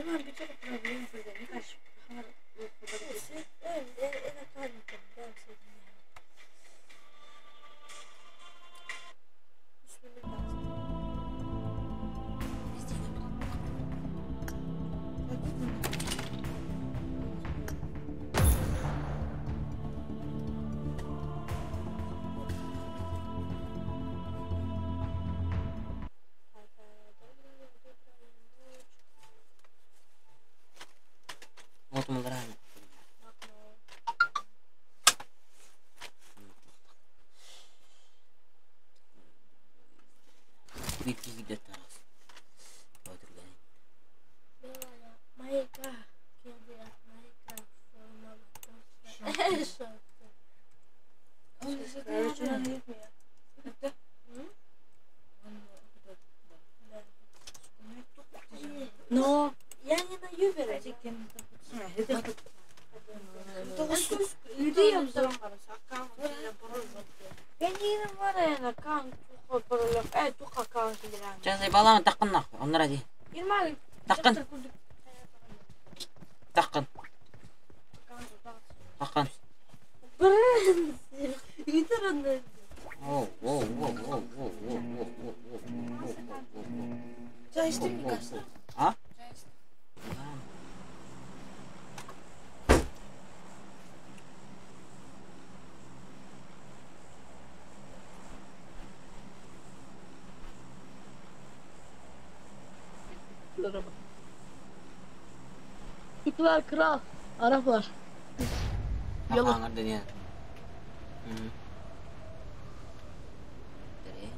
Hemen bir kere problem söyledi. Ne kaç hemen yapabilirsin. Evet kalbim ben sevdim yani. Bismillah. Mau beneran. Wiki video terus. Kau tergani. Maika. Kaya Maika. No, yan yana yüz verecek kendine. Ben yine var ya kan koparılır. Evet bu kakao gidilen. Jangan saya bawa takkan nak. Onlar aja. Yirmi Takkan. Takkan. Takkan. Gitarın. Oh. Çay içtin mi kaçta? Ha? Çay içtin. Türkler kral, Araplar. Yalan. Takkan adanya. Dari.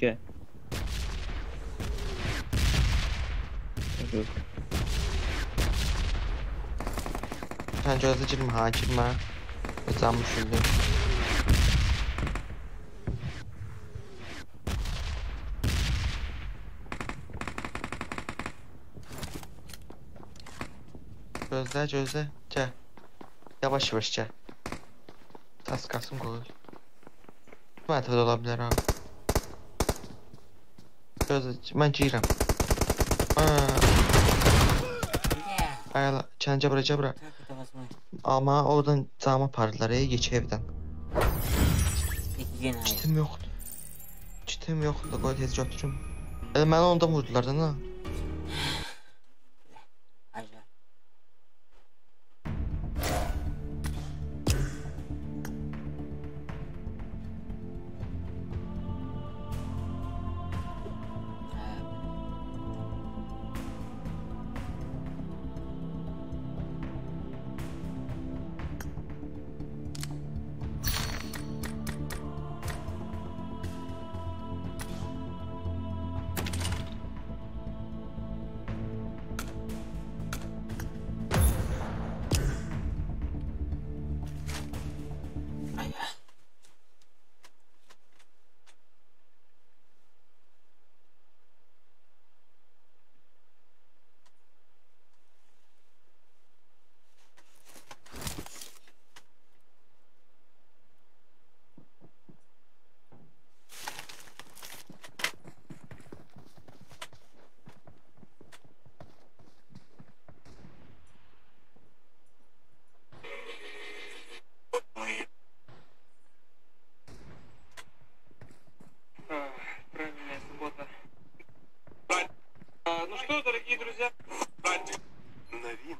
Okay. Được. ท่านช่วยซื้อชิ้นหาชิ้นมาประจำชุดเลย Gözlə, gözlə. Gəl. Yavaş-yavaş gəl. Taskasım qoy. Mətəbdə ola bilər ha. Gözlə, mən girirəm. Ayala, kəncə bura, gəl bura. Tarafta basmayın. Amma oradan cama apardılar, yekə evdən. Peki yine hayır. Kitim yoxdur. Kitim yoxdur, qoy tez götürüm. Elə məni onda vurdular da, nə? Acayip. Правильная суббота. Ну что, дорогие друзья? Новин.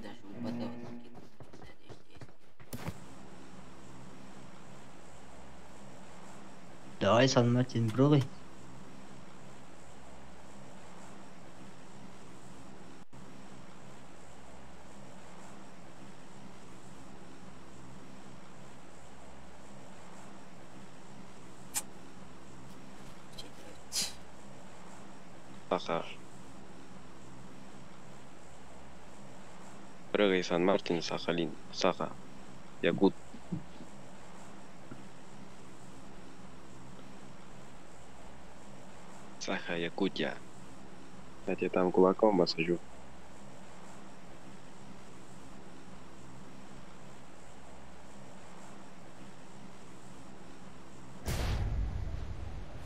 Даже у бота вот такие. Надежда есть. Давай, Сан-Мартин, брогай. Четверть. Саха. Прыгай, Сан-Мартин, Сахалин. Саха. Ягут. Саха, Якутия. Я тебе там кулаком посажу.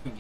Нет.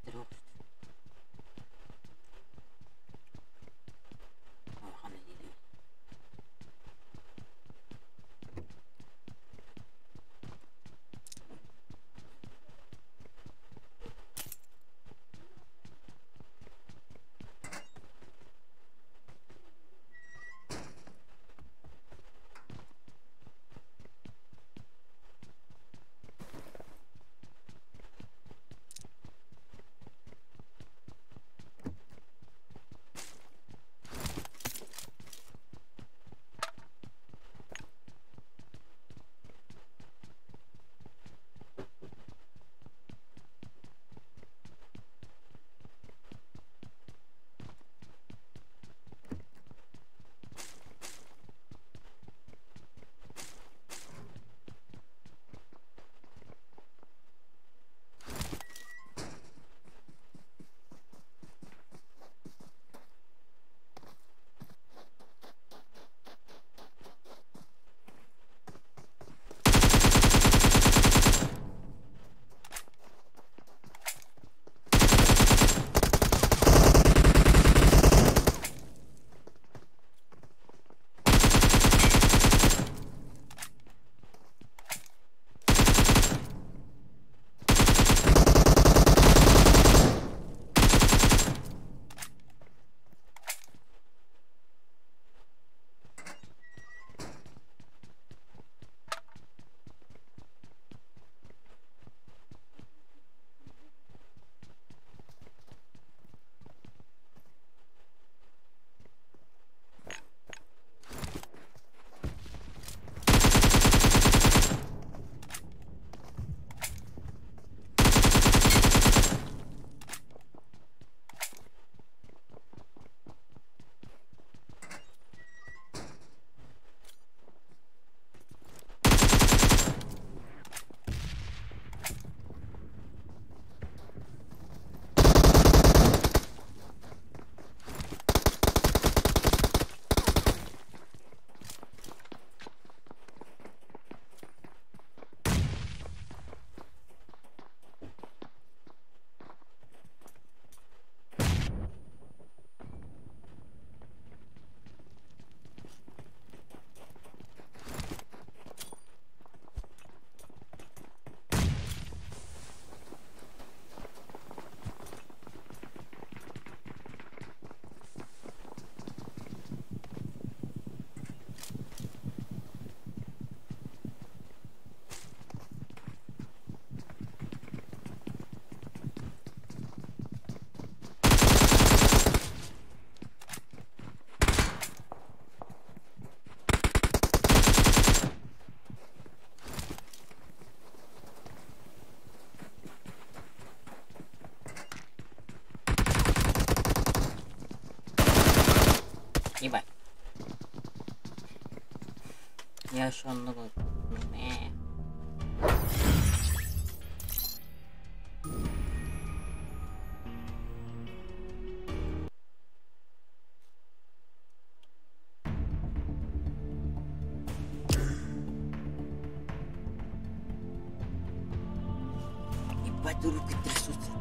terus. Oh, kan jadi. Như vậy nha son nó mẹ iba dulu kita susah.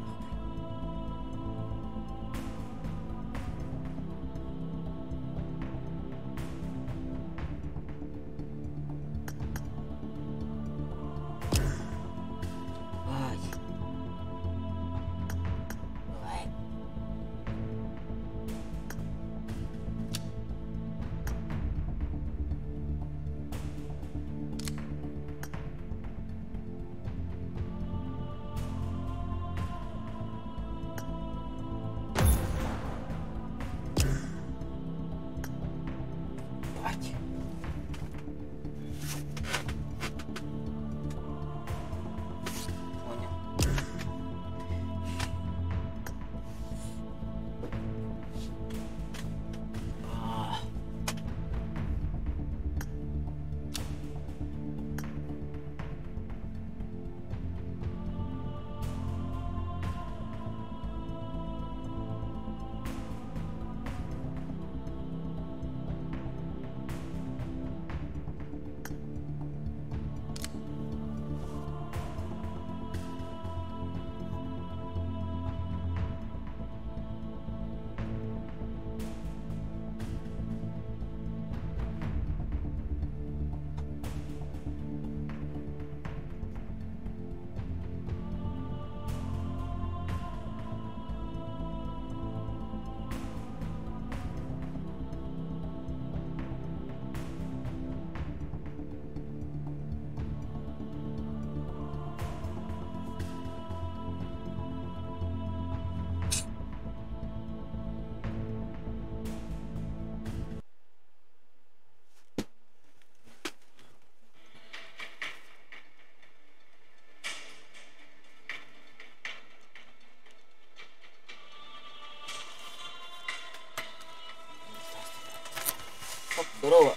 Bro.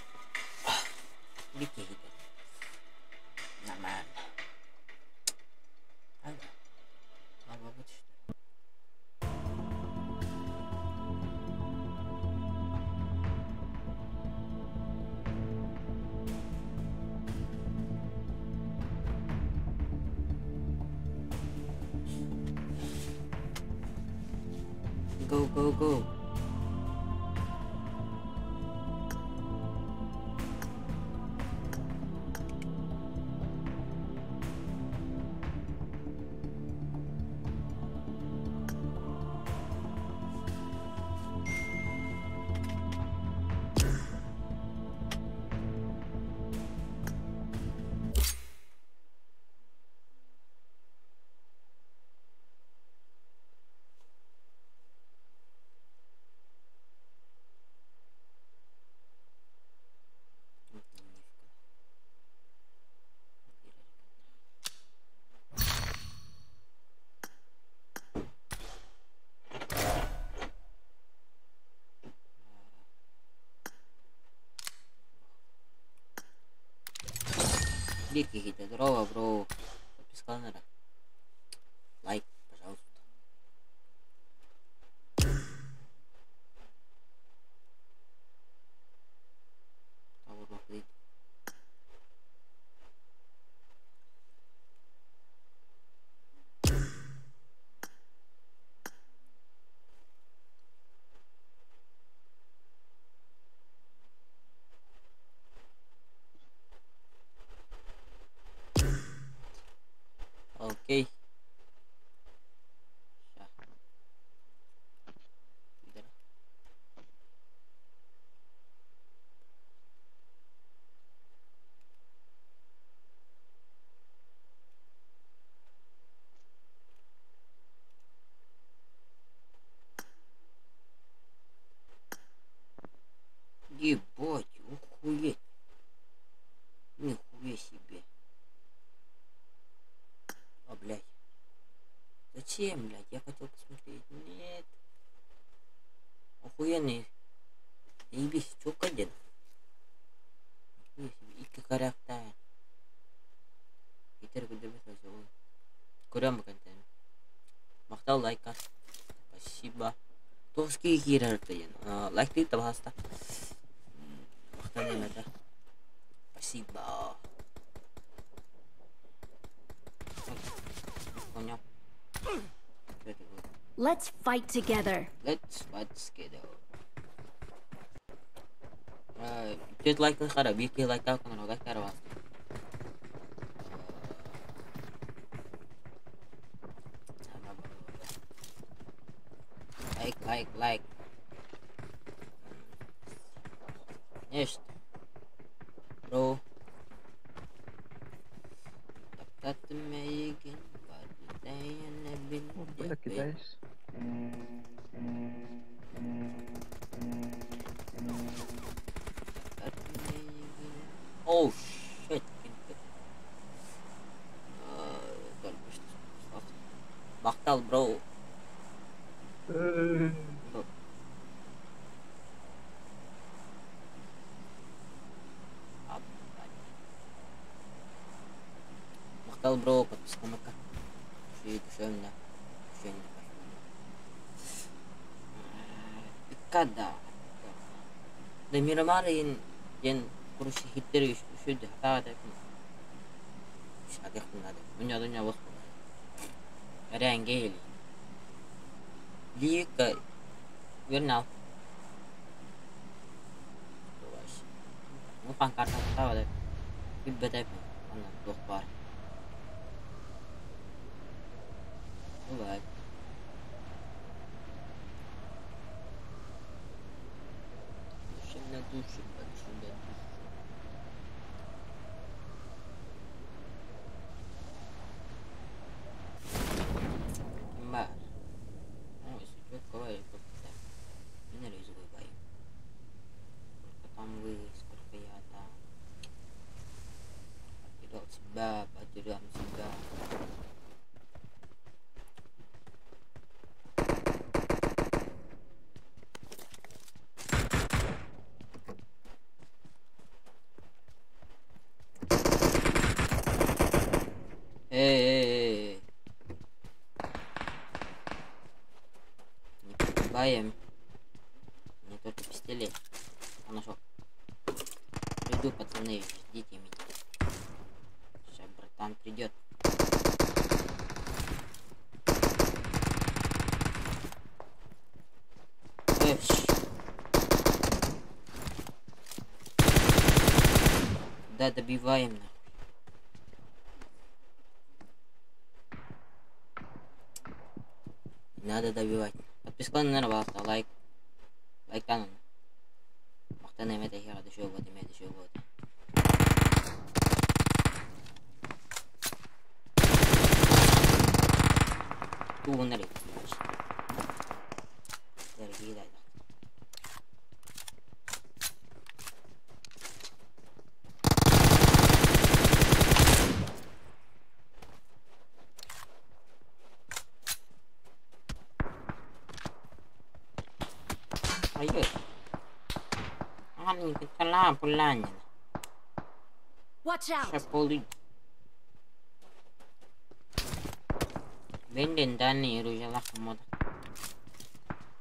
Dikit gitu. Nyaman. Ada. Apa betul? Go go go. Дикий здорово, бро. Подписка надо. Лайк, пожалуйста. Окей. Ща. Пидора. Ебать, охуеть. Нихуя себе. А, блядь. Зачем, блядь? Я хотел посмотреть. Нет. Охуенный. Ебись, чё каден? Нихуя себе. И какарякта. Питер выдавится зон. Курям контент. Махтал лайка. Спасибо. Тоски кирартаен. Лайк ты табаста. Махтал это. Спасибо. Понял. Let's fight together. Let's fight together. Just like the cara, vi que like out como like cara basta. Like. Yes. Bro. Так ты меня Olha que 10. Oh shit. Baktal bro. Baktal bro, подписка мaka. Кушаем. Kada. Da Miramari yen kurushi hitleri üşüdü. Hata da yapın. Hadi yapın hadi. Dünya bak. Rengi. Lika. Genau. Ngupang kartu tahu deh. Ibadah apa? Mana dokter. Alright. Души. Mbak. Oh, itu kau itu. Ini ada juga baik. Ketemu seperti tidak sebab, tidak sebab. убиваем. Не только пистолет. Он нашел. Приду, пацаны, ждите меня. Сейчас братан придет. Да, добиваем. Надо добивать. Подписка на канал, лайк. Лайк канал. Мақтан емет әйхе қады шоу болады, емет шоу болады. Туғын әрек. Дәргі дайды. Ayun. Ang lingkod ka lang, pula niya. Watch out! Siya puli. Benden dani, ruja lah kamoda.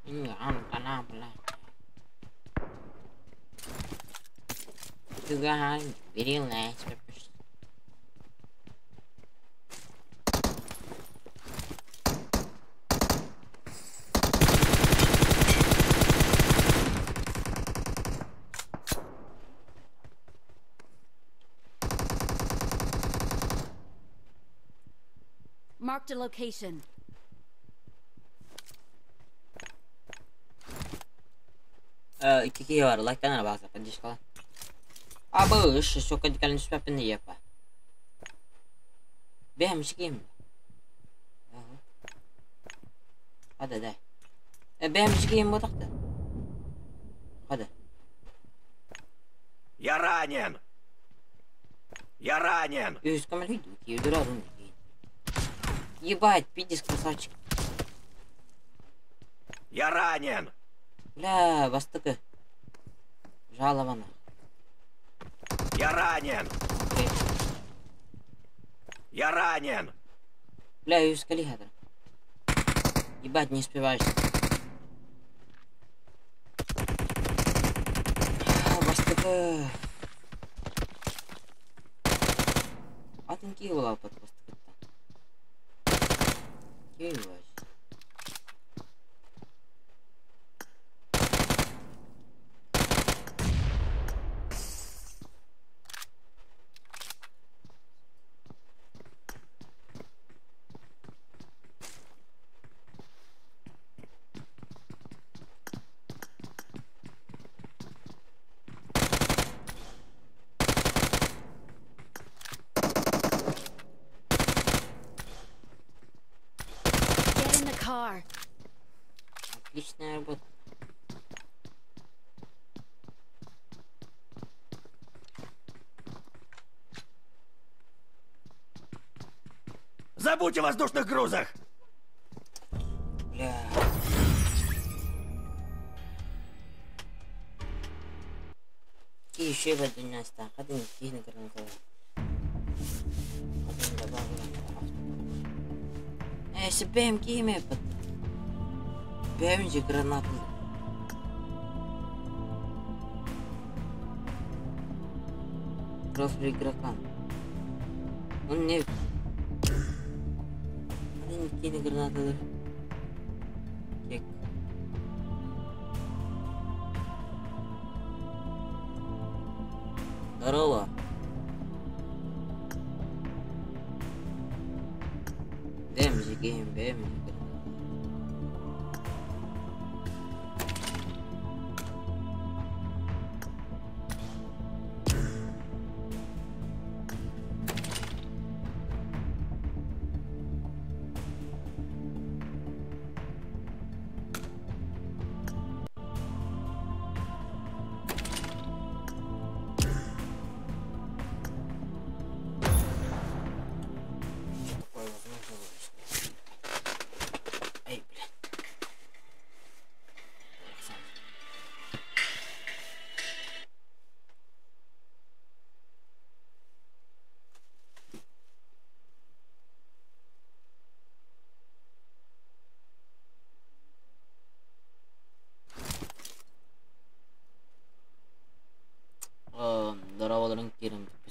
Ini ang tanah pula. Juga han, very nice peppers. Marked a location. İki kişi var. Like kanala baksa kadış kalan. Abi şu kadar kalın süper ne yapar? Benim şikayım. Hadi de. Benim şikayım bu takta. Hadi. Я ранен! Я ранен! Yüz kamera video durarım. Ебать, пидис красавчик. Я ранен! Бля, бастыкы. Жалована. Я ранен! Я ранен! Бля, yüz кали хадр. Ебать, не успеваешь. Бастыкы. Атын ки была под бастыкы. Ебать. Get in the car. Отличная работа. Забудь о воздушных грузах! Бля. Ки еще в один место. Хады не кихни гранатовый. Хады не добавил. Если БМ кими под... БМ же гранаты. Профиль игрока. Он не... Хады не кихни гранатовый. Кек. Здорово. Бэмзи гейм, бэмзи. Такое возможно выручить.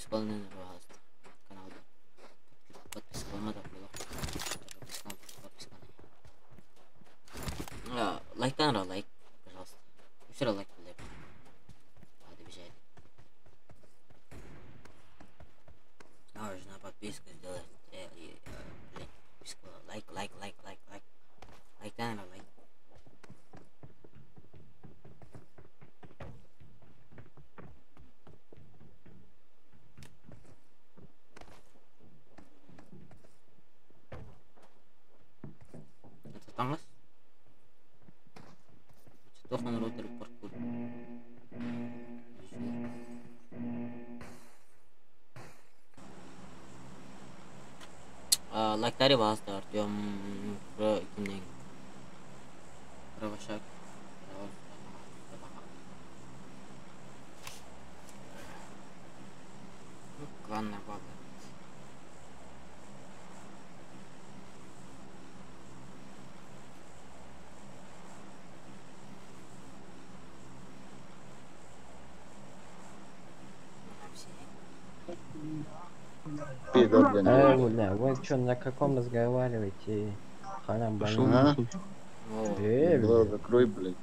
подписку на пожалуйста, канал. Подписка на подписка. Лайк на лайк, пожалуйста. Еще раз лайк. Нужно подписку сделать. Блин, подписку. Лайк. Лайк на лайк. Это там нас? Что на роутер паркур? Лайктары басты Артем кимнен Кровошак. Кланная баба. Пидор, я не Бля, вы что, на каком разговариваете? Харам пошел банан. нахуй. Ебало Бля. закрой, блядь.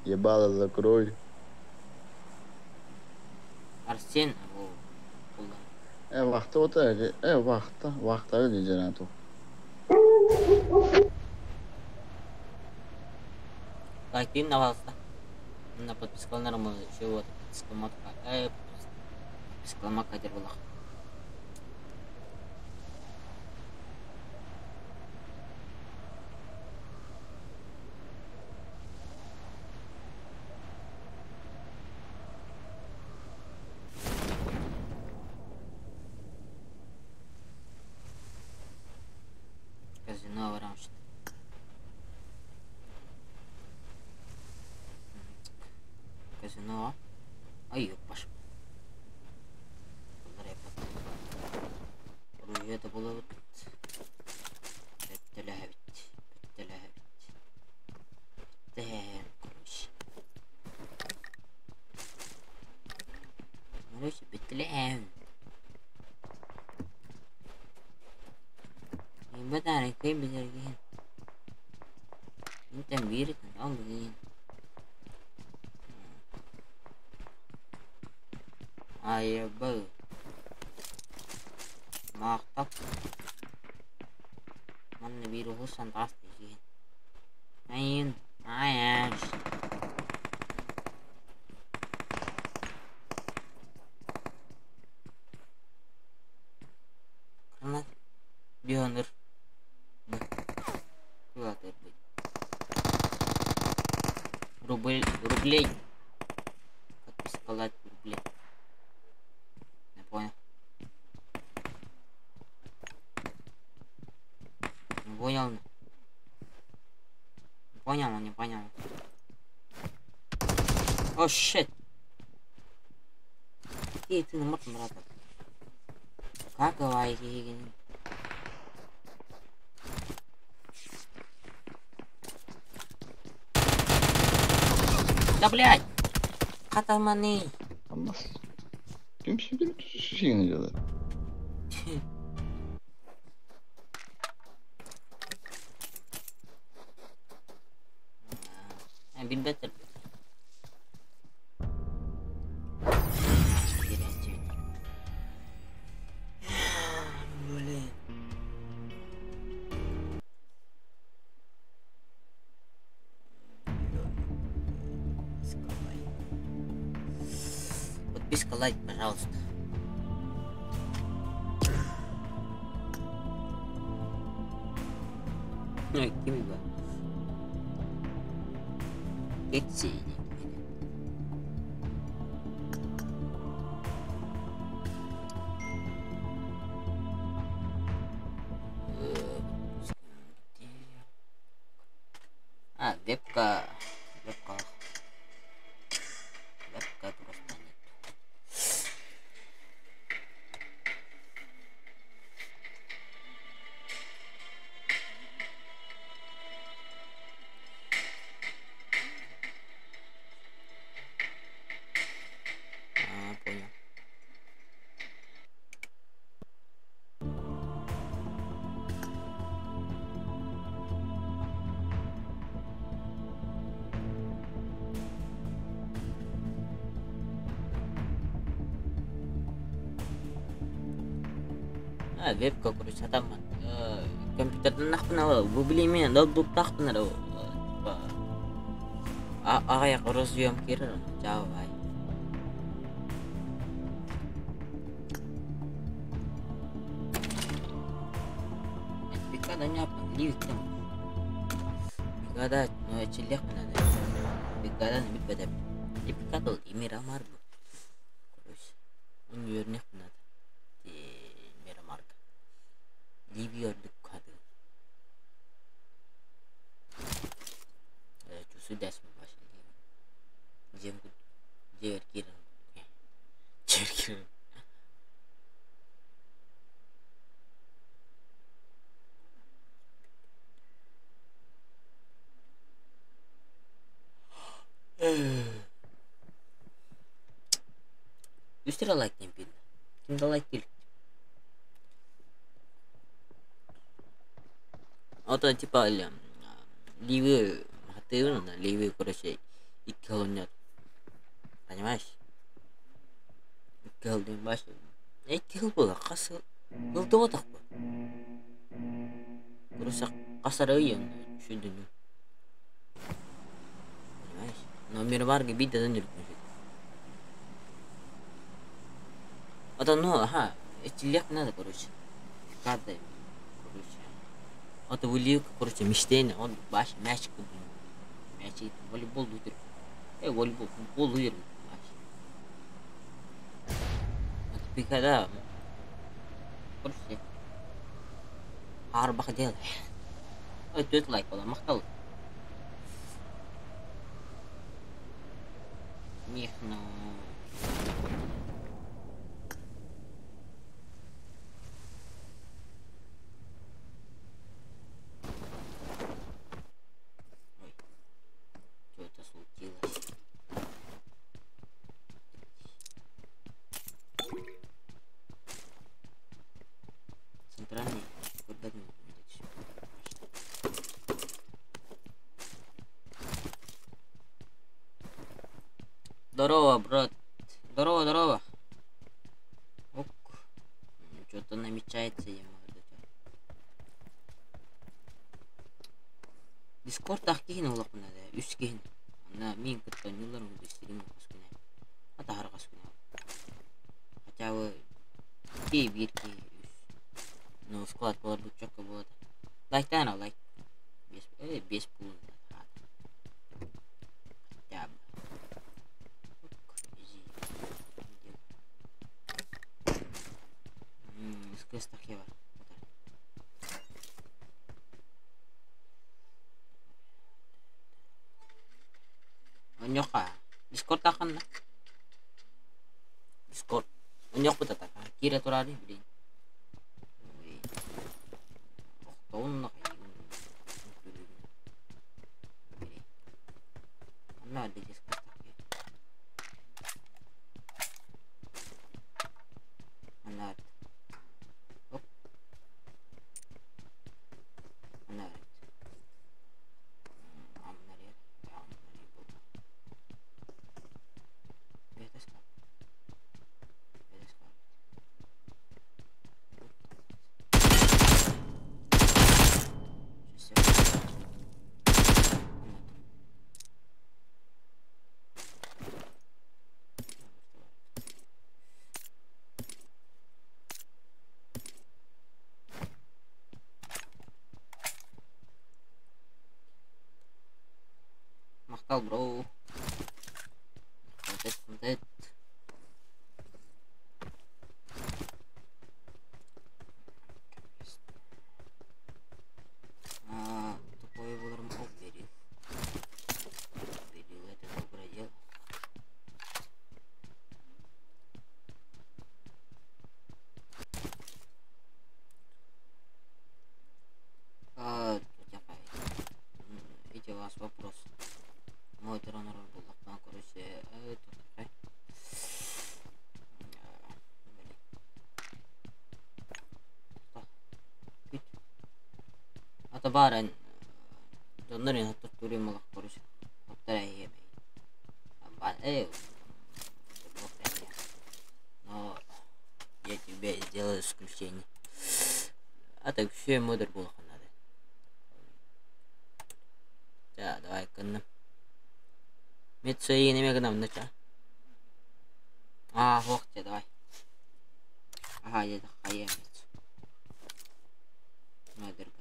Ебало закрой. Арсен, Vaqti o'tadi. Vaqtlar dejanatu. лайкин на вас. На подписку на раму еще вот подписка матка. Подписка матка дервала. Казино варамшт. Казино. Ай, ёпаш. Это было вот. Это лявить. Короче, бетляем. Батарей, кай бедерген. Интем бирит, алген. Айбы. Мақтап. Манны бир хусан тасты ген. Аяш. Гранат. Бионер. Рублей. Подписка лайк рублей. Не понял. Не понял. О, щит. Ты на мотом, брат. Как говорите? Да блядь! Катаманы! Hammasi. Kim şimdi şeyini diyorlar. Been better. Блин. Подписка лайк, пожалуйста. Кимба. Эти. Вебка просто нет. Понял. вебка, короче, а там компьютерден нахпын ала, бублимен, ноутбук тахпын ала, ағаяқ розъем керір, жауы ай. Пикада не апын, ливиктен. Пикада, ну, чилек надо. Пикада не бит и пикада ол имера марбу. Короче, он юрнек надо. Имера марка. Ливиордук кады. Чусу дәсме башын. Земгуд. Жер кирин. Жер кирин. Üstüne like diyeyim. Kimde like değil. Это типа ливы, хатывы, ливы, короче, и колонят. Понимаешь? Колден баш. Кел было, касы. Кылды вот так. Короче, касарыйын, шүндүнү. Понимаешь? Номер бар gibi de dönürmüş. Это ну, ага, этилек надо, короче. Кады, короче. Это вылив, короче, мечтение, он баш мяч кудин. Мяч, волейбол дутер. Волейбол, футбол дутер. Это пикада. Короче. Арбах дел. Это тут лайк, ола махтал. Мехно. Ой, что-то случилось. Центральный, куда не Здорово, брат. Здорово, здорово. Ок. Что-то намечается ему. Дискорд ахкин улак мына да, үскин. Ана мен кытта нюларым дистрим кускуна. Ата харгаскуна. Хотя бы кей бирки. Ну, склад болар бутчакка болады. Лайктан ал, лайк. Без пул. Хотя бы. Сквестах я бар. Онёка. Дискорд таханна. Дискорд. Онёк бутата. Кире турары билин. Оқтауынна. Анна да дискорд тахе. Анна. Оп. Анна. Махтал, бро. Контент. Тупой ударом обверил. Обверил это доброе дело. Видите, у вас вопрос. Мой тронер был на короче, это такая. Это баран. Донорин хатто турим короче. Повторяй. Но я тебе сделаю исключение. Это все модер был надо. Да, давай кынным. Митсуи неме гынам нача. Вокте давай. Ага, я хаемец. Модерга.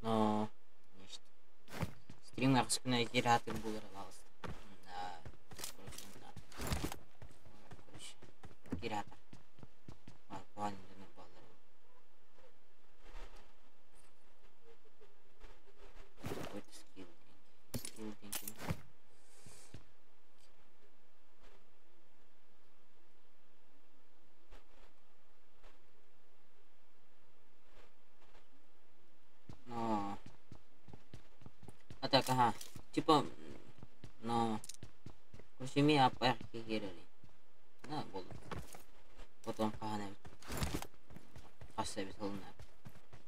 Но нечто. Стрим арскuna генератор был рвался. Да. Короче, генератор. Буквально до нормального. Какой-то скилл. Скилл деньги. Но... А так, ага. Типа... Но... Короче, ми апарки герали. На, болу. Потом кахана... Касабит холна.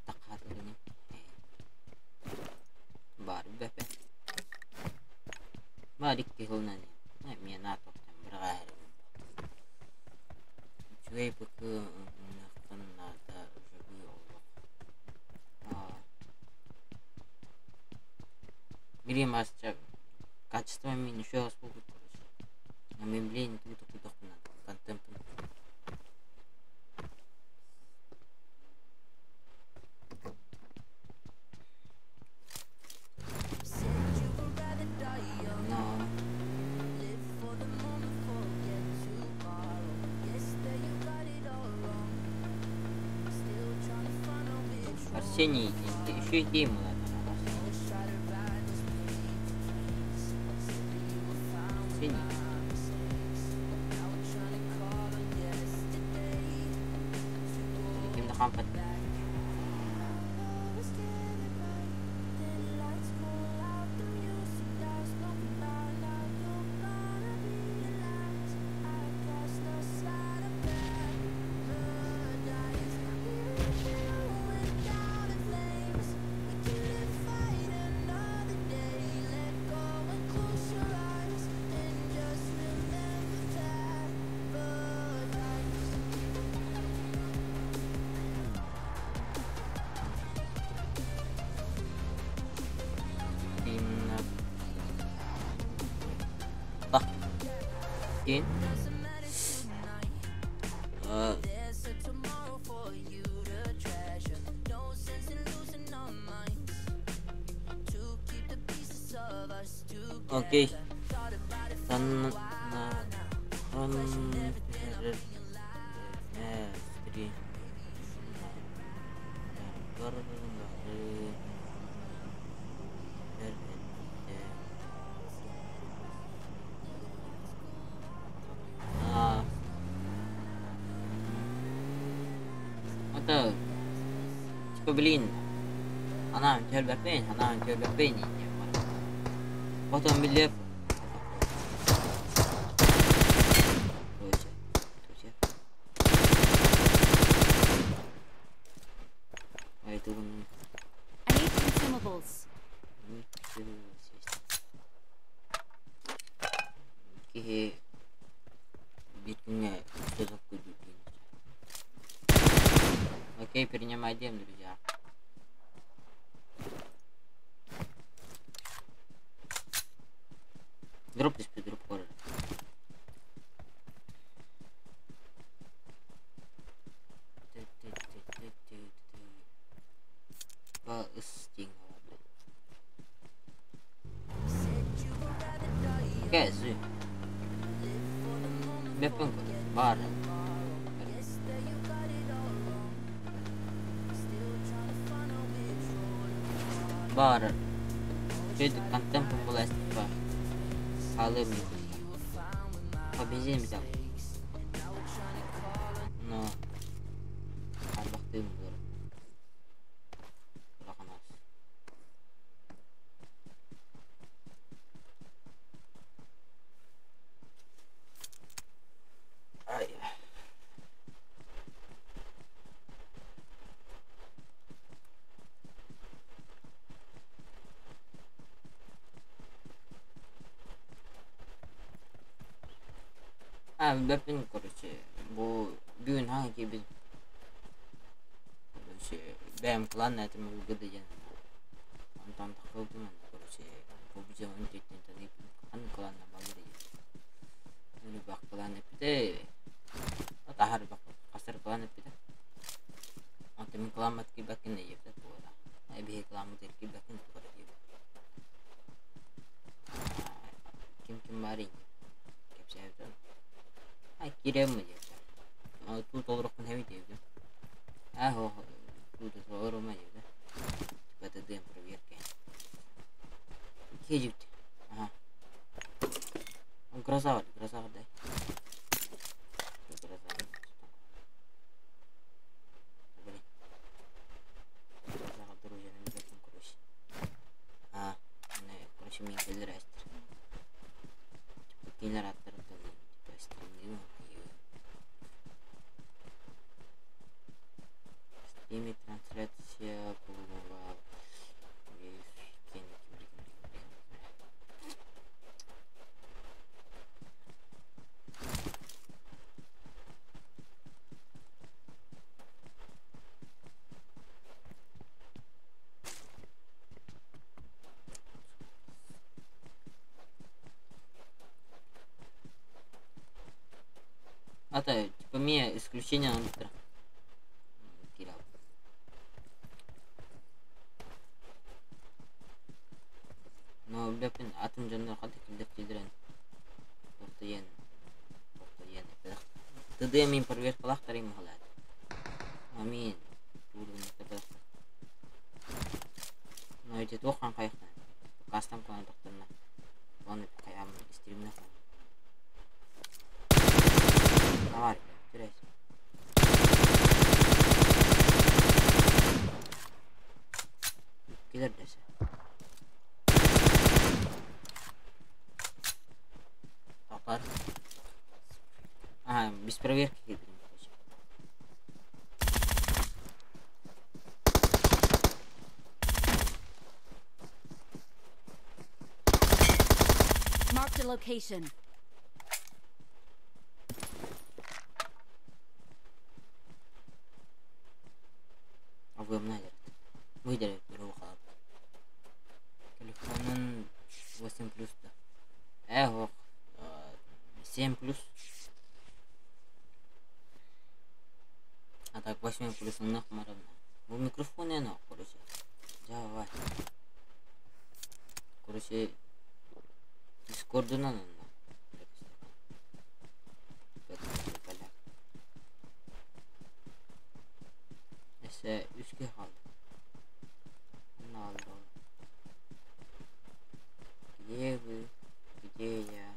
Такатылыны. Бар, бәпе. Барик ки холнаны. Мен атоқтан бір ғайры. Чуэй пыкы... Нақтаннада жабы олық. Грим асча качествами еще раз будут, короче. А мне, блин, тут куда надо. Контент. Арсений, еще и гейму надо. Именно компот. Okey. Okey. Это типа, блин, она терпень, потом билет. А это он. I need consumables. Окей. Битня, что за хуйня? Окей, перенимаем, друзья. Дроп диспи, дроп хоррор. По стингу, блядь. Bepeng bar. Bar. Jadi konten populasi apa? Halim itu. Победим взял. Но арбақтым бұлар. Рақанас. Ай. Бәпін, короче, бұл бүгін hangi gibi короче, бәйім қылан әтім ұлғыды жан. Антон тақылды мен, короче, бұл бізе өнтеттен тадып, қан қыланна балыр еді. Өні бақ қылан әпіді, тахар бақ қасыр қылан әпіді. Антымен қыламат ки бәкін әйепті туғыда. Әбіге қыламат әркі бәкін туғыда еді. Кім бар еді? Кепсе әйіпті. Kirem aja. Tuh tolong heavy dia tu. Tuh tolong aja tu. Cepat tu yang perbiar ke. Kejut. Kerasa deh. Kerasa. Boleh. Kerasa terus jangan bikin kurus. Ini kurus minggu leras. Cepat kena rata. Ими трансляция была это типа мне исключение на Но бепин атом жандар хаты килдер тидирен. Тоқтоен. Тыды мен проверь қылақтар ем қалады. Амин. Тургенекті қылақтар. Но өте тоққан қайықтан. Кастам қылан тоқтарына. Оны қайам стриміне қылан. Авар, жүрейсі. Келер десе. Без проверки кидаем. Mark the location. Абым надер. Выдерет руха. Телефонын 8 плюс да. Ого. 7 плюс. А так 8 плюс нах маравна. Bu mikrofon ne no короче. Давай. Короче. Дискордынан на. Ese 3 kaldı. Ne oldu? Где вы? Где я?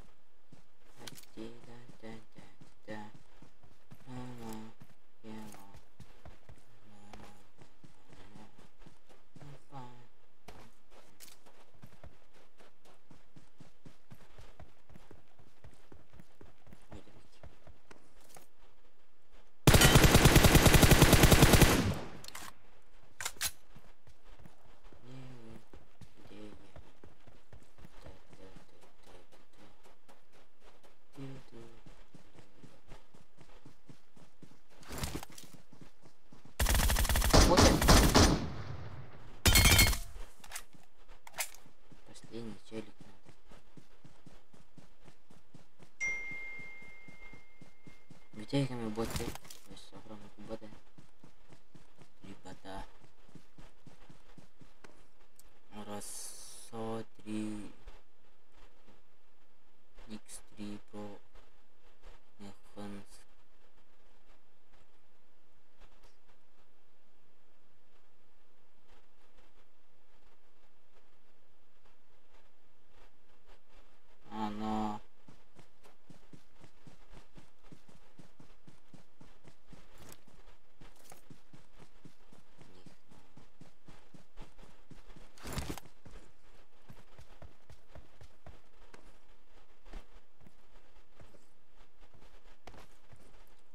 Последний челик. Где ками боты? С огромной боты. Ребята. Раз, 3 X3 Pro.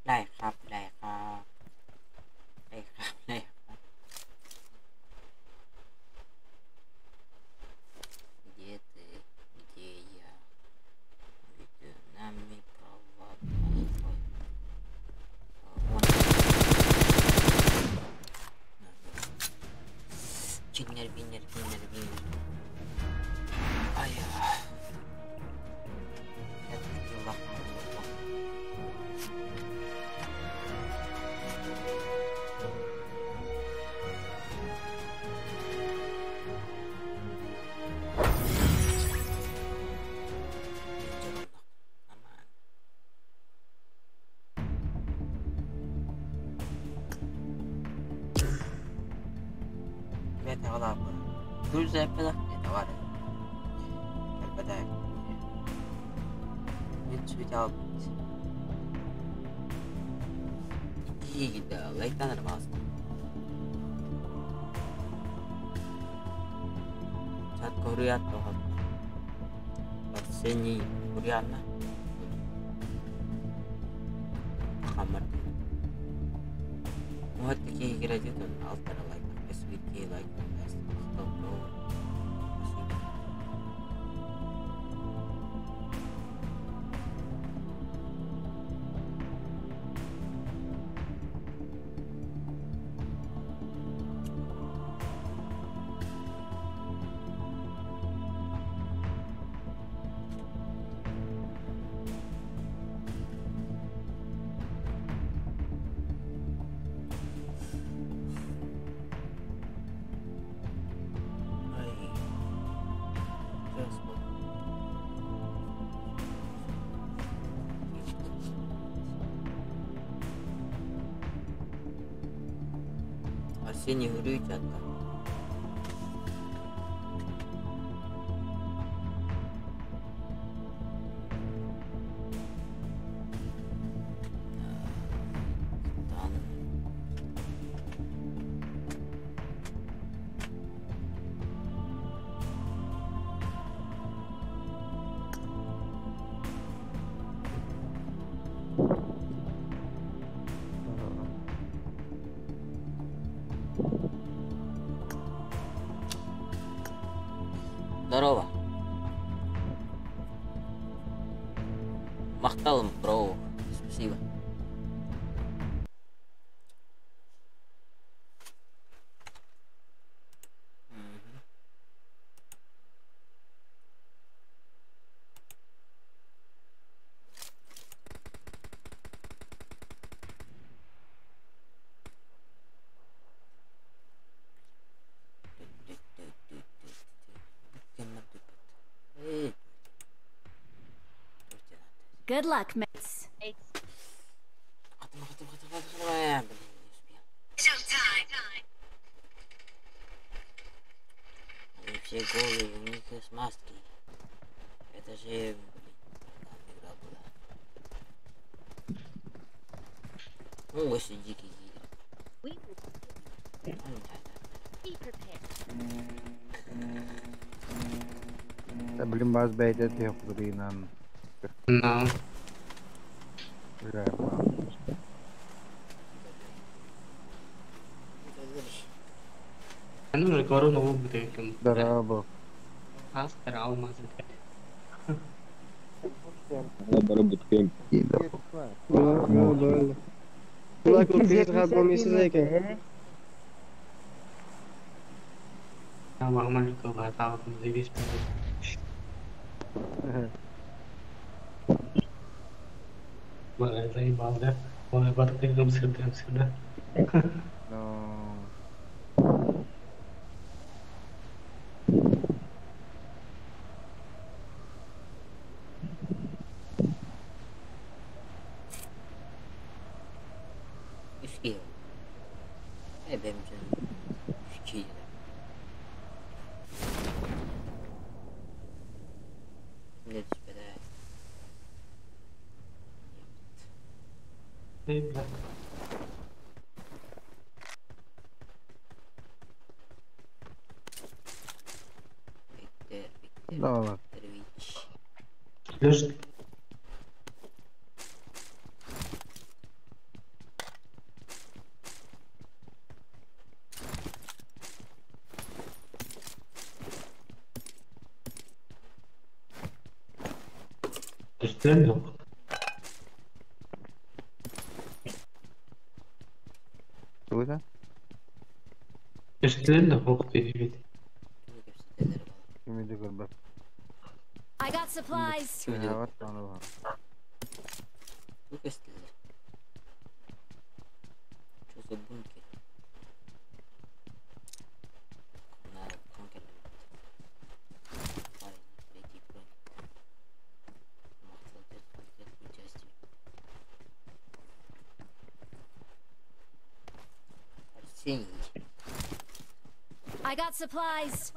ได้ครับได้ครับได้ครับได้ครับгде-то где я ведь нами проводной Кинер, бинер, кинер, бинер. Ай-я. Это лохматый. Beta wala apa. Dulu saya pernah tawaran. Daripada itu jawab. Iya, laikan ada mas. Saat Korea tuh, seni Korea na. Kamar. Muat kira gitu, altar like SVK like stop no. Арсений Григорьевич отдал. Здорово. Махталом, бро. Спасибо. Good luck, mates. Они все голые, у них есть маски. Это же, игра была. Ну, очень дикий гид. Belum bahas beda tiap berinan. No. Berapa? أنا من الكورونا هو بتاعكم Berapa? أصدر أو ما صدق Она baru bootcamp. Ular ko'pchilik xat bo'lmaysiz ekan. أنا عمل لكم هتعرف زي دي ما زي بعض ده وأنا برضه مسدة No. Skill. Benim için skill. Ne düşmedi. إيه No. ليش Eskiden de yok. Burada. Eskiden de yok dedi. Ümidi kırmak. I got supplies. Ne var onu var. Bu kestiler. Çok bunun ki. Bunlar konkerler. Hayır, belki bu. Mahvoldu, bu cesti. Sen I got supplies.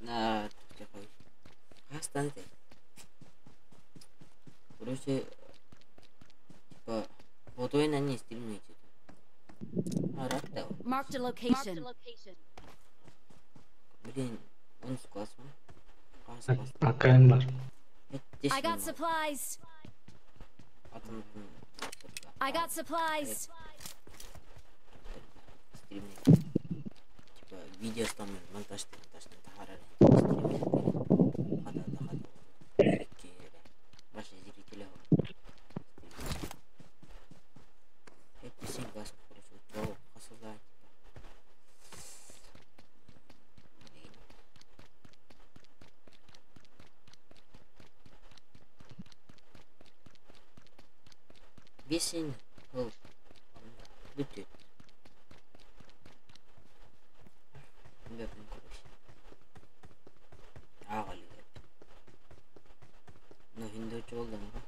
Nah, Jokowi. Bastante. Короче, типа, фотои на ней стримите. Рад Marked a location. Блин, он с классом. AKM var. I got supplies. I got supplies. Стримить. Типа, видео там монтаж тахарар. Стримить. Хада. Ваши зрители. Это сингас, короче, то посылать. Весен был бутет. Бепин короче. Агали. Но хиндо чолдан ба.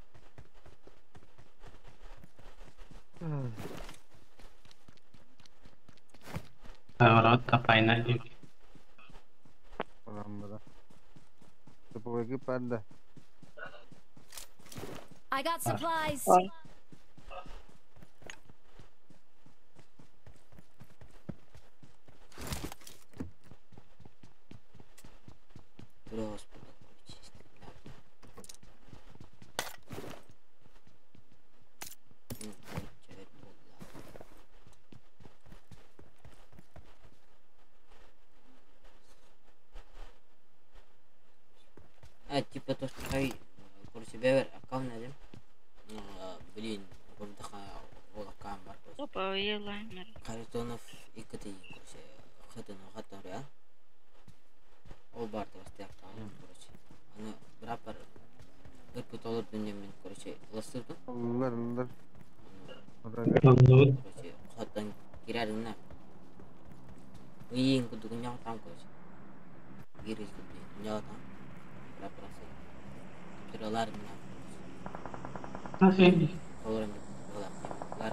Ahora tapain aja. Ulan. Tepuk lagi pada. I got supplies. Terus типа то, что хай, короче, бевер, аккаунт надем. Блин, гордаха, ола камбар. Опа, елаймер. Харитонов икаты, короче, хатан реал. Ол барды бастаяк тамам, короче. Аны брапар гырпыт олар дүниемен, короче, ластырдым. Аллар. Короче, хаттан кирердин. Иин кудугун яатам, короче. Гирис кудугун яатам. Брапар асы. Тиралар мына. Nasıl? Олар олар. Лар.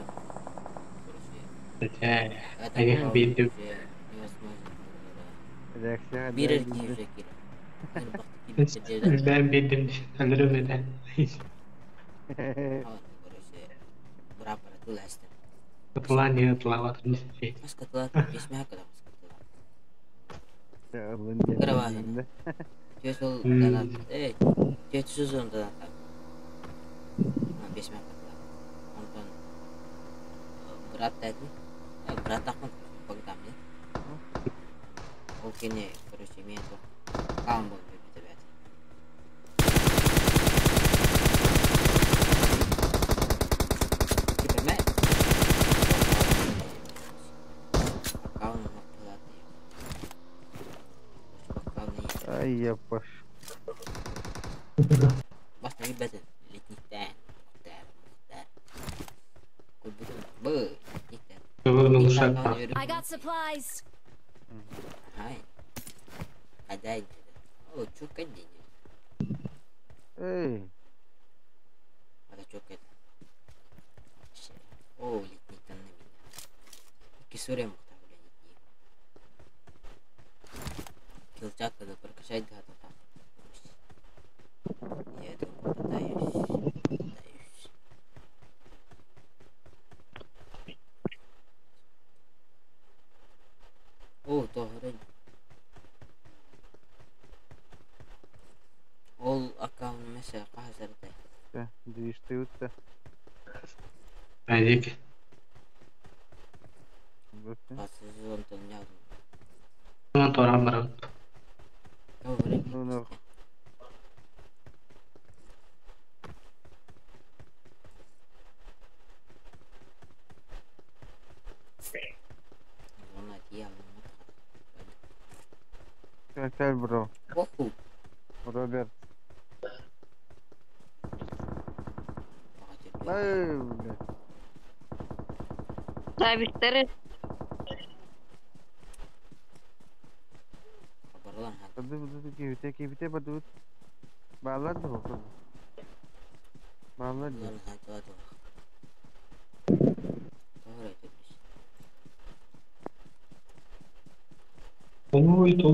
Короче, agar bildim. Reaksiya Birer kişi kira. Ben bildim. Sanırım neden. Berapa itu last? Ketelan ya, telah waktu ini. Mas ketelah, bismillah kada mas ketelah. Ya Allah. Berapa ini? Jusul dalam, jusul dalam. Bismillah ketelah. Nonton berat tadi, berat aku pengtamnya. Oke nih, procedimento. Камбо, ребят. Типа, Ай, я пош. Бас не бетен, летний тан. Куда бы, I got supplies. Hai. Ada. Oh, cukai dia. Ada cukai. Oh, liti tan ni. Kisure mo ta boleh ni. Kill chat kada perkasai dah ta. Ya tu Dayus. Oh, toh hari. Kahasa teh. Teh, diistiut teh. Aydik. Betul. Pas nontonnya. Nonton orang bareng. Oh, boleh. Bener. Zona dia. Kecil bro. Wow. Brother. Pakai Udah. Saya Victor. kabaruan hat. Betul kivite betul. Balad ho. Balad. Kabaruan hat tuh. Tahu itu.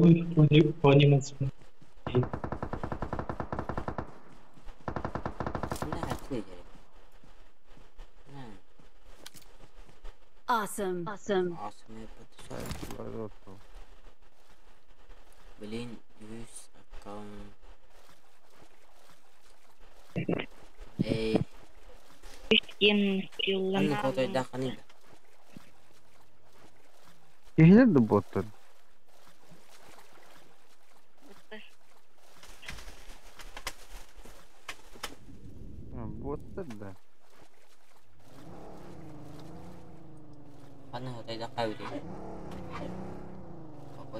Понимать. Nah, hati aja. Nah, Awesome. awesome betul. Betul. Beliin use account. Ano foto dah kanina? Kihila do botol. Botol dah. Ano foto dah kau deh? Apa?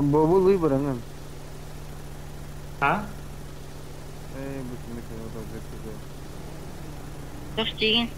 Bobo lui barangan. Hah? Betul betul. Terus dingin.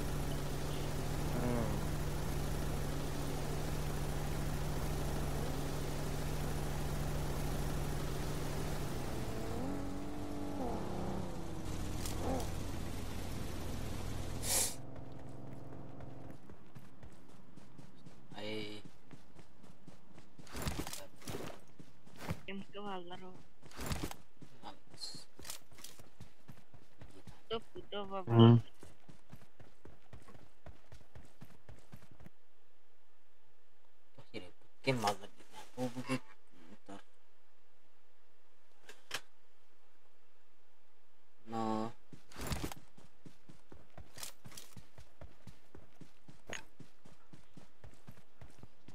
Game malam ni. Oh, begitu. No.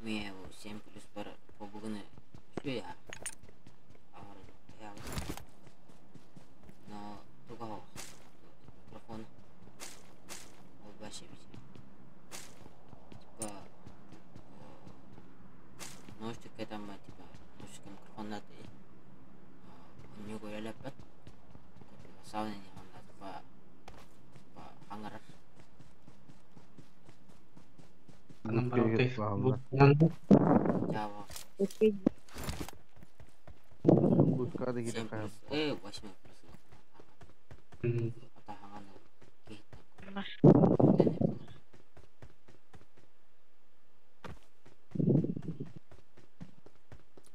Meu, sempre para o bugune. Suya. Ahora ya. No, tu kau. Mikrofon. Oh, bashi bashi. Tiba. Noshtu kita mah tiba. Noshtu mikrofon nanti. Nyugo ya lepas. Sound ni Honda tiba. Hangar. Java. Buscar de kita kan. Wash me plus. Apa hangar tu? Kita.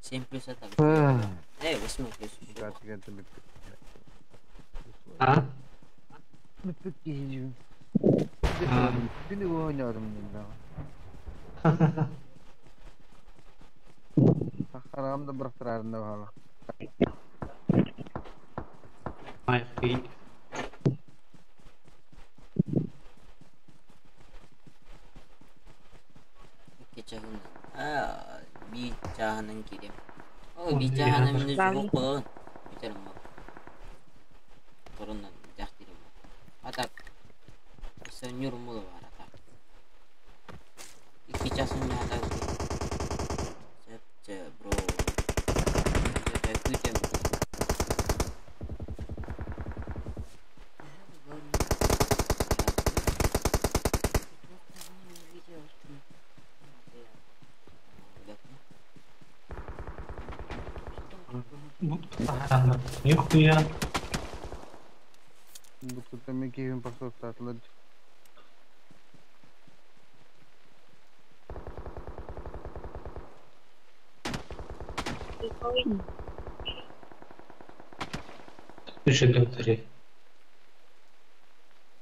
Simple saja. Wash me plus. Kita betul. Hah? Betul kiju. Ini wahnya orang ni lah. Haram dah berserar dah hal. Ayfi. Kecahun. Bicahan yang kirim. Oh, bicahan yang menuju pokok. Bicara mau. Turun dan jatuh di mana. Atak. Senyur mulu atak. Kecahunnya atak. Cep bro. Cep kucing. Нихуя. Betul kami kirim pasal start lagi. Düşündüm tabii.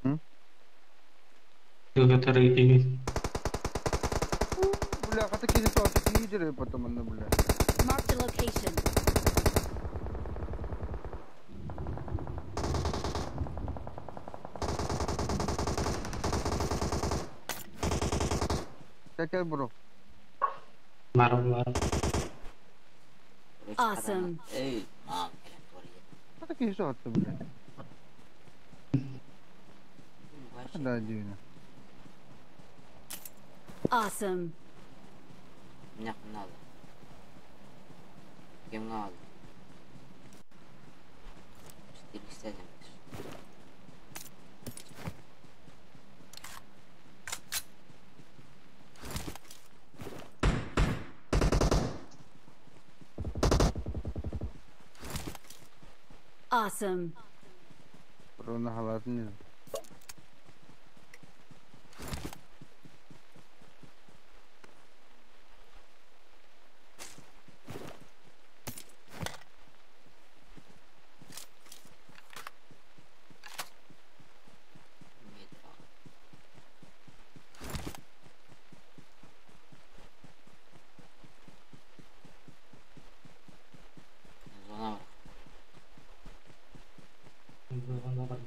Hı? Yok tabii değil. Бля, хата киди то лидеры потом она, бля. Marked a location. Gel bro. Marah. Awesome. Ey, maaf, kalian sorry. Хата киди то attı bля. Ada aja ini. Awesome. Minyak kenal. Game ngal. Still istedim. Awesome. Bro ne halatını. Zona var. Bana bak.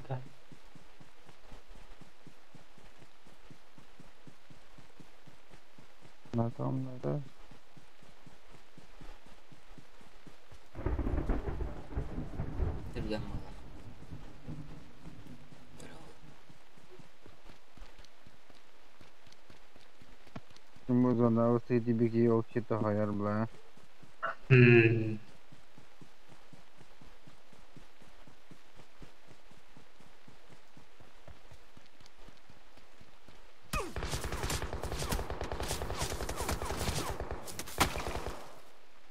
Nakamlarda. Tergang malah. Şimdi zona o seydi bir ki o kiti hayal bla.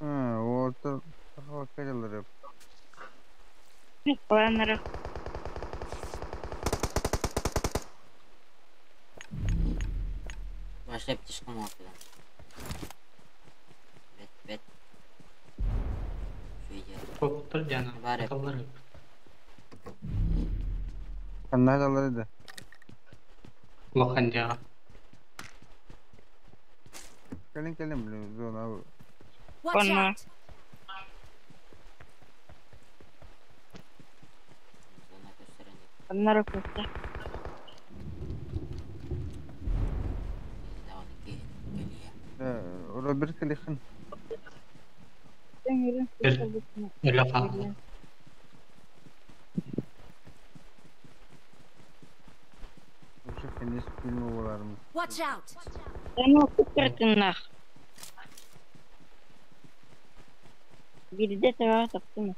Ha, orta hakacalar hep. Planları. Başlayıp çıkma ortadan. Bet. Şöyle. Koptur canım. Bari. Akılları. Kanadalar da. Lokanja. Gelin bla zona. Watch One more. out. Zona gösteren yok. Planları koptu. Devam et. Geliyor. Orada bir kilikin. Öyle falan. Şu finish filmi olarmış. Watch out. Ben o kıpırtınlar. Biri de teva taktı mı?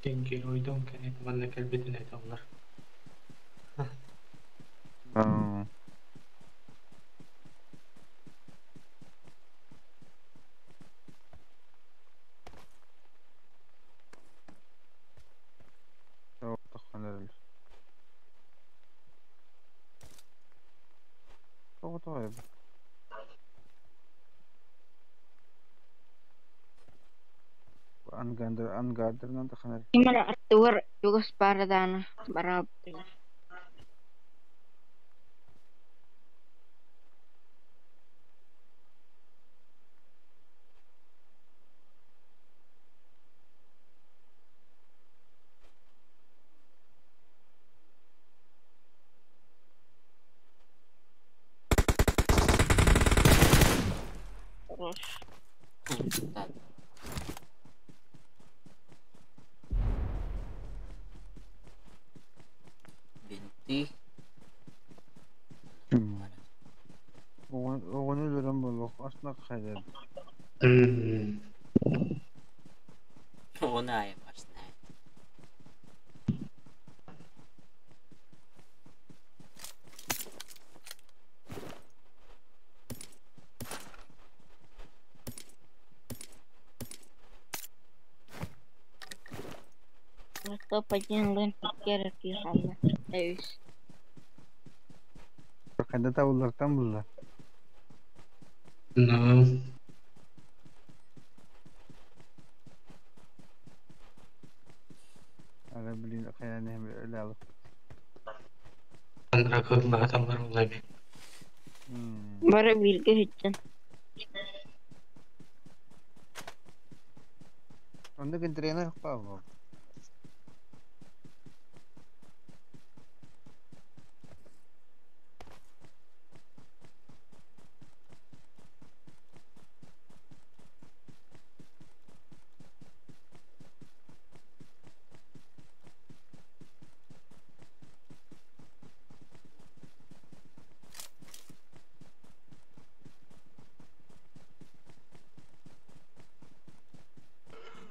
Dengel uydum ki bana kalbetine ettiler. Ha. Çok da kanarlı. Çok da ayıp. Angader nanti kanarlı. Gimana Arthur juga separadana barab. Terus Bentar. Binti. Oğunu ölürüm bu. Aslında kaydı. Ona ayam aslında. Topajan fikir ki hala. Ayus. Kada tavlardan bunlar. No. Ara bilin kayane hem öyle alıp. Andra kurma atallar olay bir. Bara bilgi hüccen. Onda kan trainer yok pa.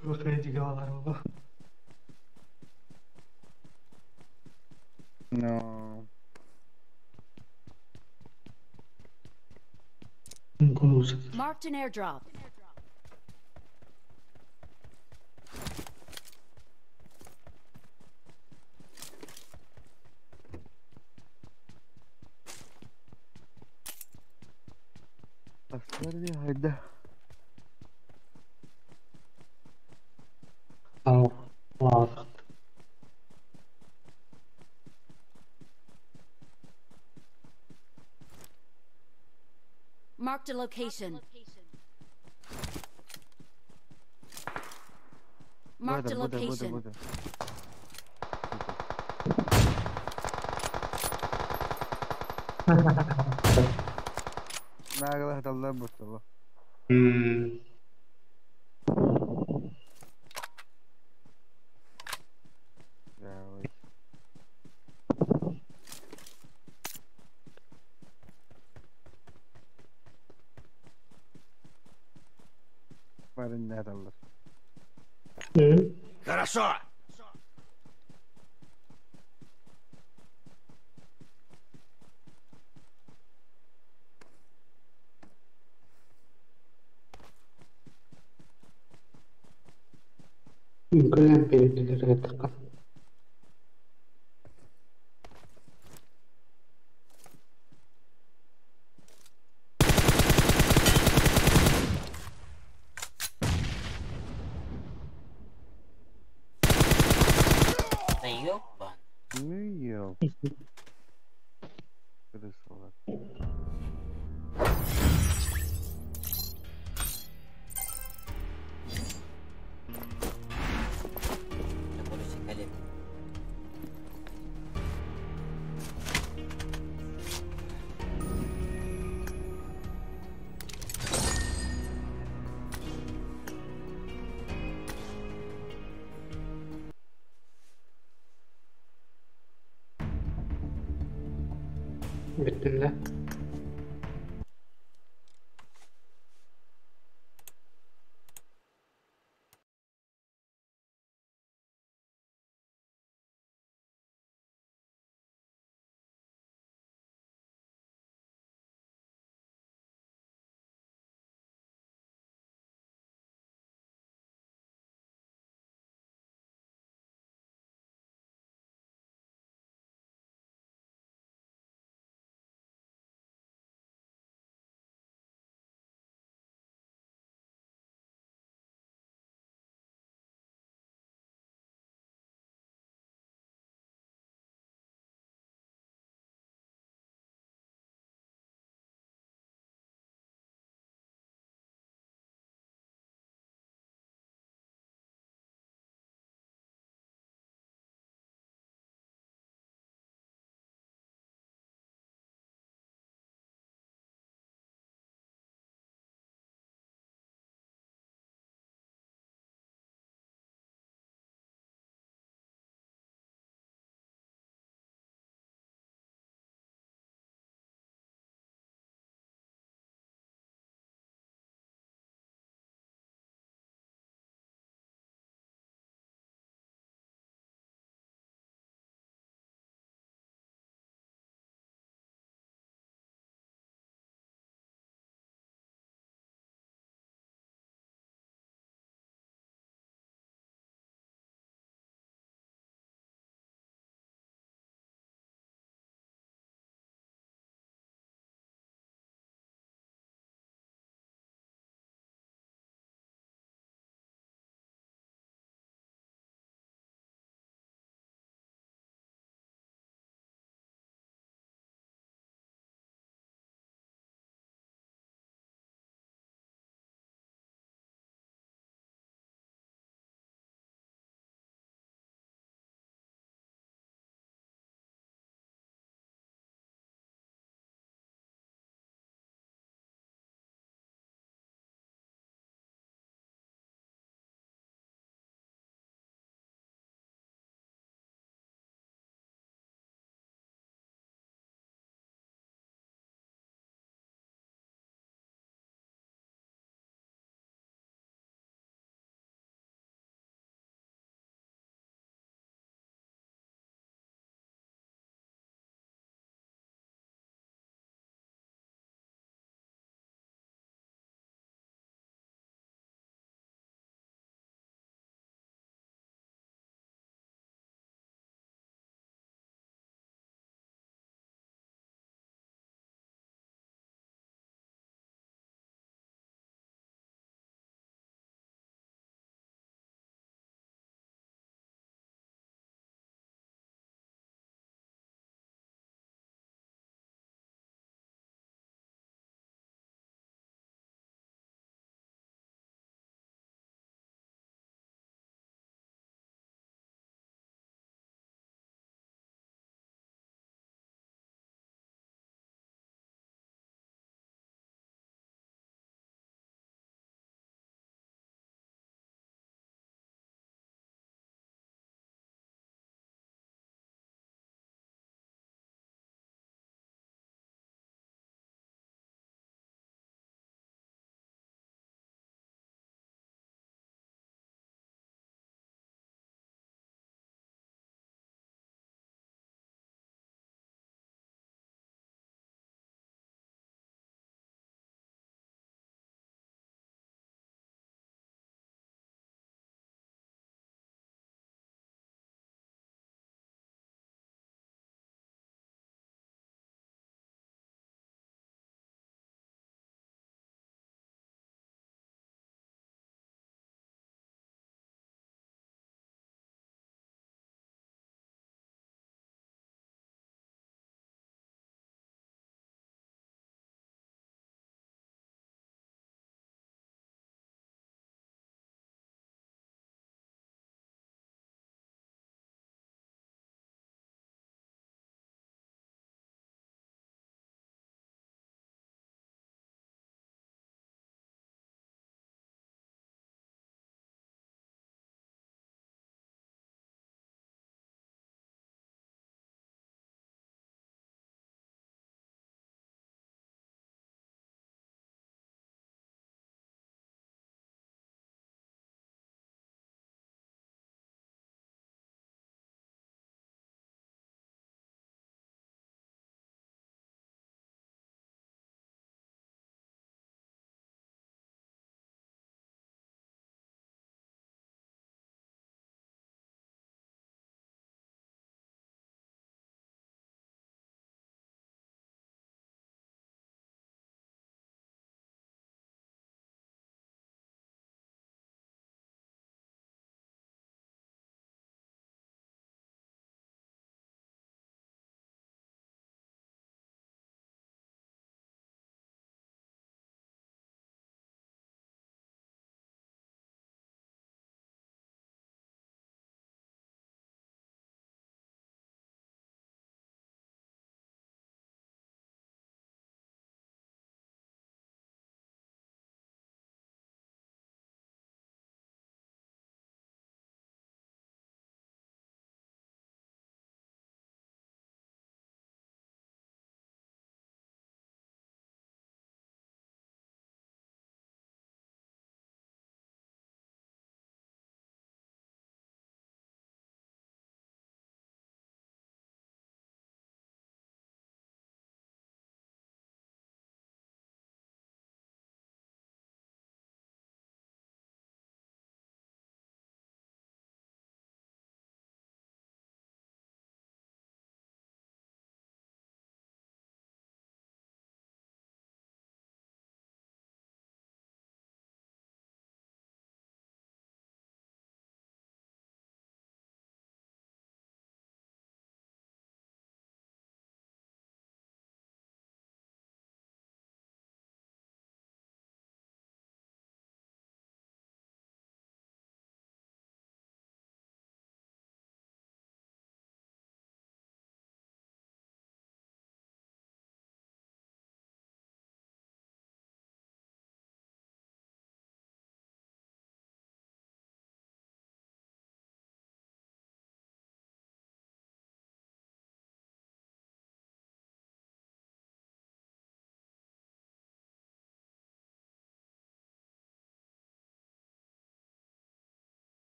Bakaya juga var baba. No. Kulus. Marked an airdrop. Aslar diye hayda. Oh, wow. Marked a location. Marked a location. Budur. Naglah dallar bostalo. Ya vay. Varın ne dallar. Хорошо! Kalian pilih dari terkap. Ben yok ban. Ne yok. Kırıs olan. Çapolo sekali. Bittin de.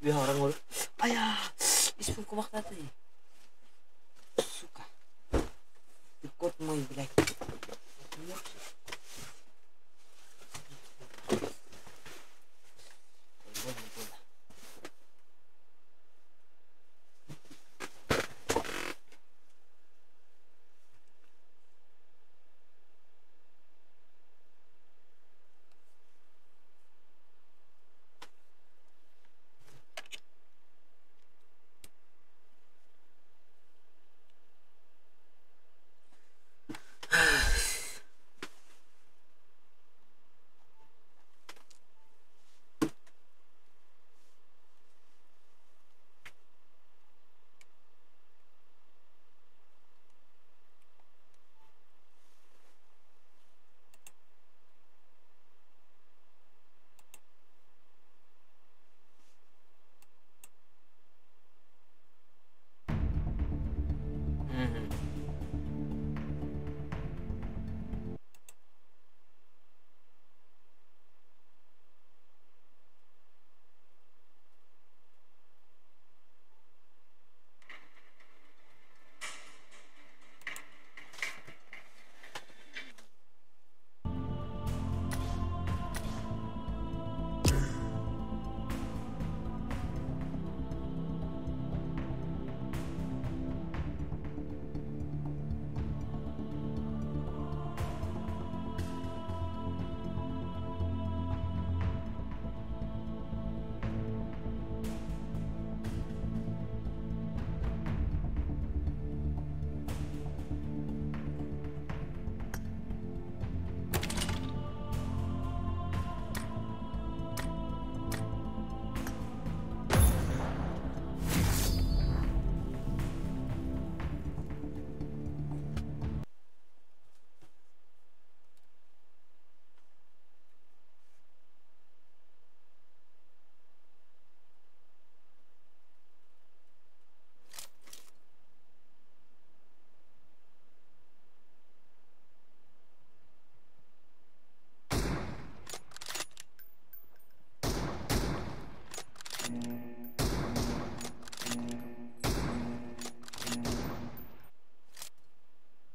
Biar orang ngurus. Ayah, ispun kumak tadi. Suka. Ikut mau bilang.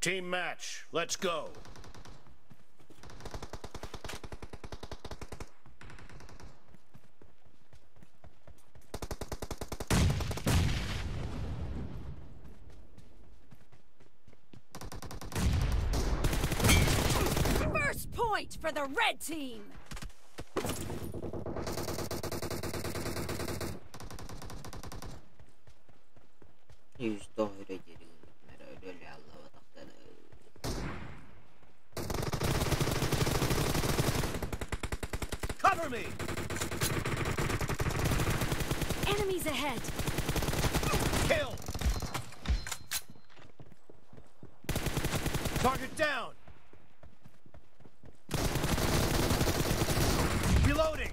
Team match, let's go. First point for the red team. يزدهر جري مراد الله وتقتل. Cover me. Enemies ahead. Kill. Target down. Reloading.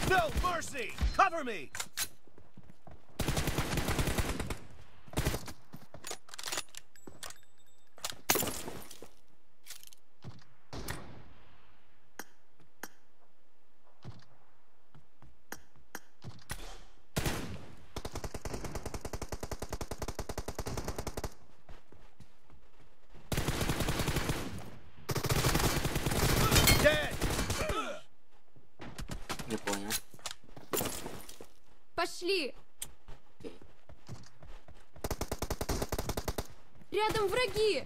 No mercy! Cover me! Dead! Не понял. Пошли. Рядом враги.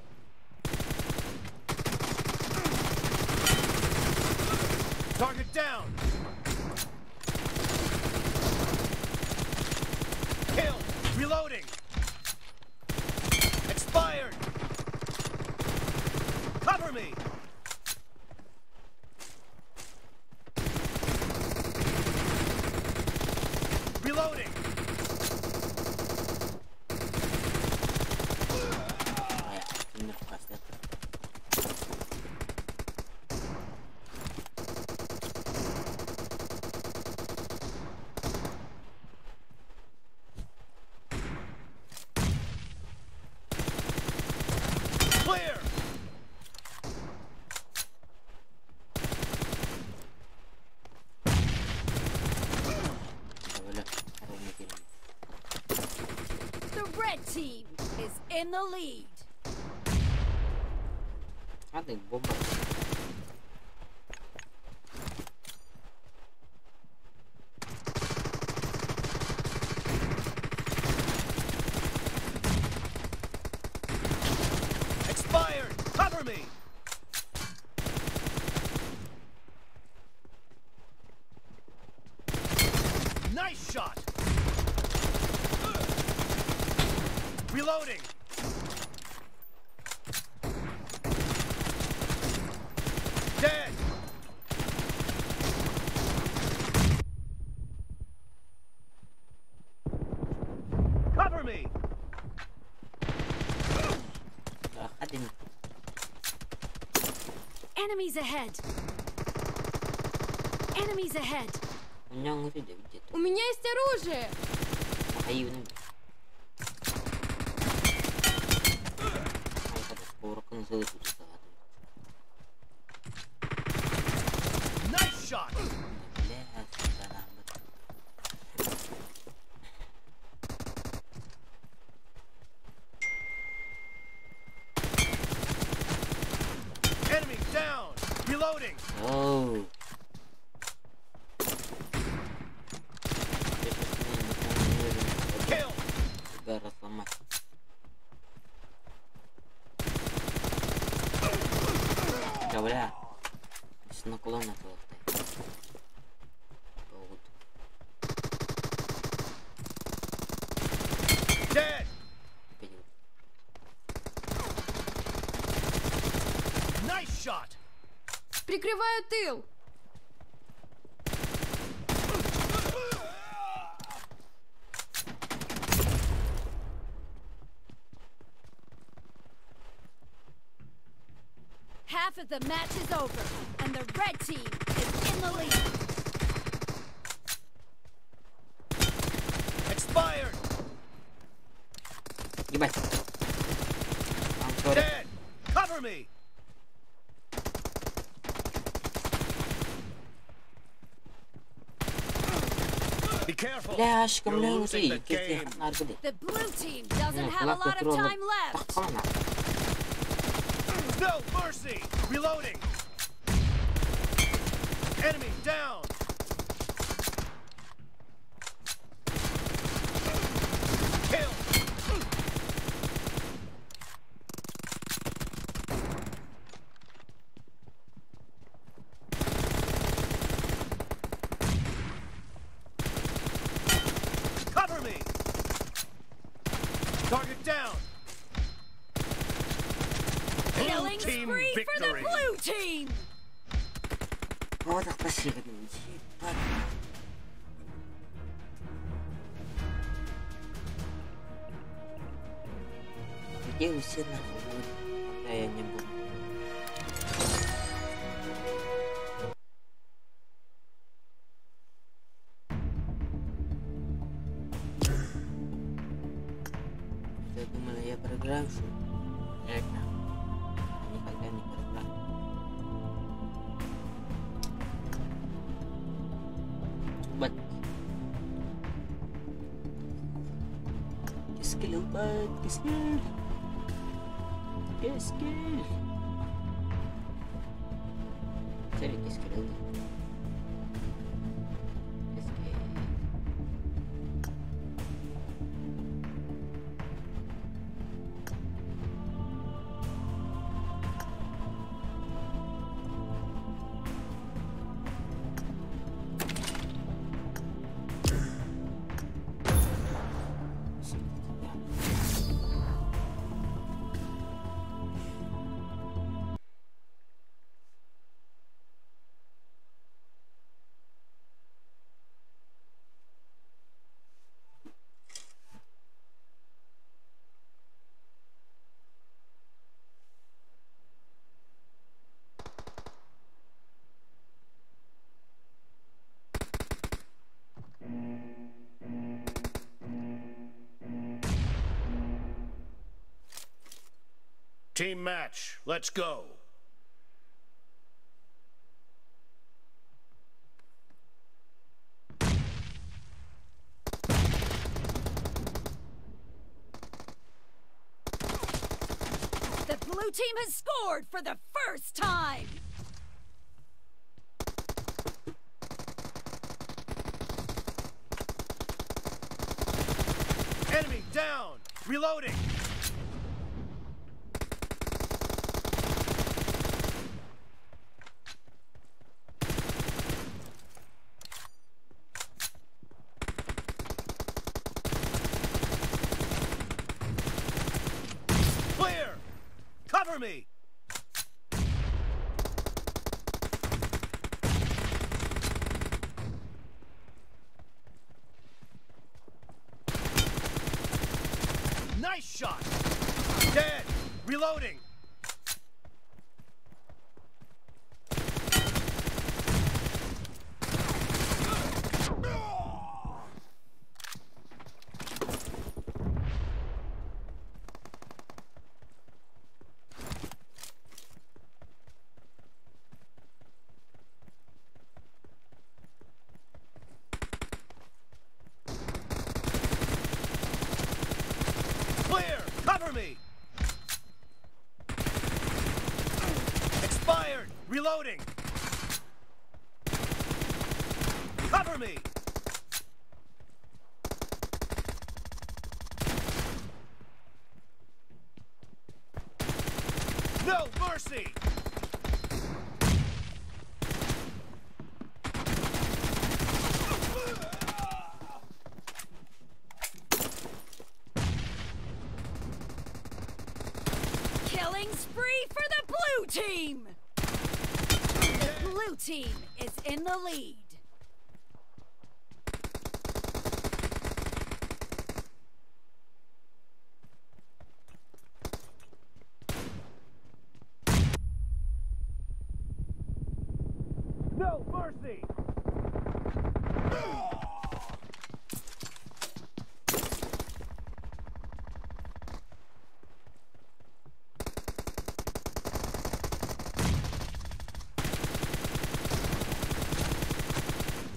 Target down! Kill! Reloading! Expired! Cover me! Reloading! red team is in the lead. Ada yang bomba. Expired! Cover me! Nice shot! Reloading! Dead! Cover me! Ada nih. Enemies ahead. Enemies ahead. Menyang itu dia biji tu. У меня есть оружие. Kayu ni. Ay pada skor kan sudah tu. Nice shot! Lihat sudah lambat. Enemy down! Reloading! Oh. Kill! Segera selamat. Да, бля. С наклона толстой. Dead! Nice shot! Прикрываю тыл. Half of the match is over, and the red team is in the lead. Expired! Ебать. I'm sorry. Dead! Cover me! Be careful! Бля, ашкам You're лень losing the sih. Kita game. harus gede. The blue team doesn't have a lot of time left. Tak mana? No mercy! Reloading! Enemy down! Kill! Cover me! Target down! Killing team spree for the victory. blue team. Oh, tak pasti kan cepat. Dia usia nak ada yang nyambung. Jadi Malaya program sih. Enak. Ini kalian di program. But skill but skill. Skill. Cari skill dulu. Skill. Team match, let's go. blue team has scored for the first time. Enemy down! Reloading! Clear! Cover me! Nice shot! Dead! Reloading! Clear! Cover me! Expired! Reloading! Cover me! No mercy! Killing spree for the blue team! The blue team is in the lead. No mercy!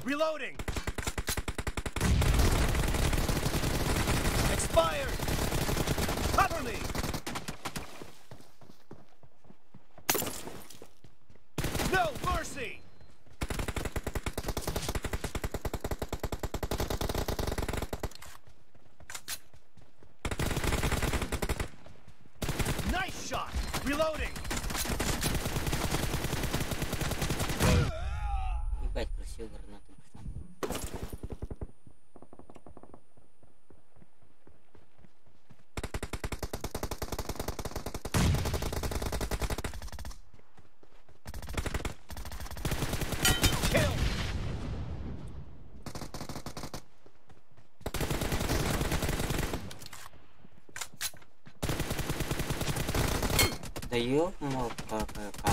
Reloading! Expired! Cover me! No mercy! Nice shot! Reloading! Ебать, красиво гранату пошла. Kill! Да ёб какая карта.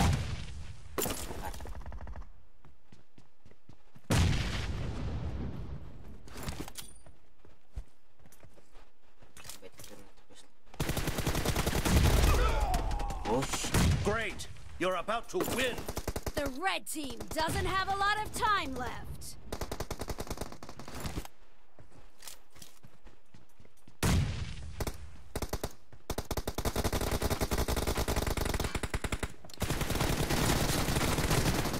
Great! You're about to win! The red team doesn't have a lot of time left.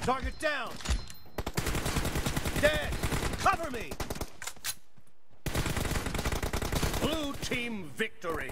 Target down! Dead! Cover me! Blue team victory!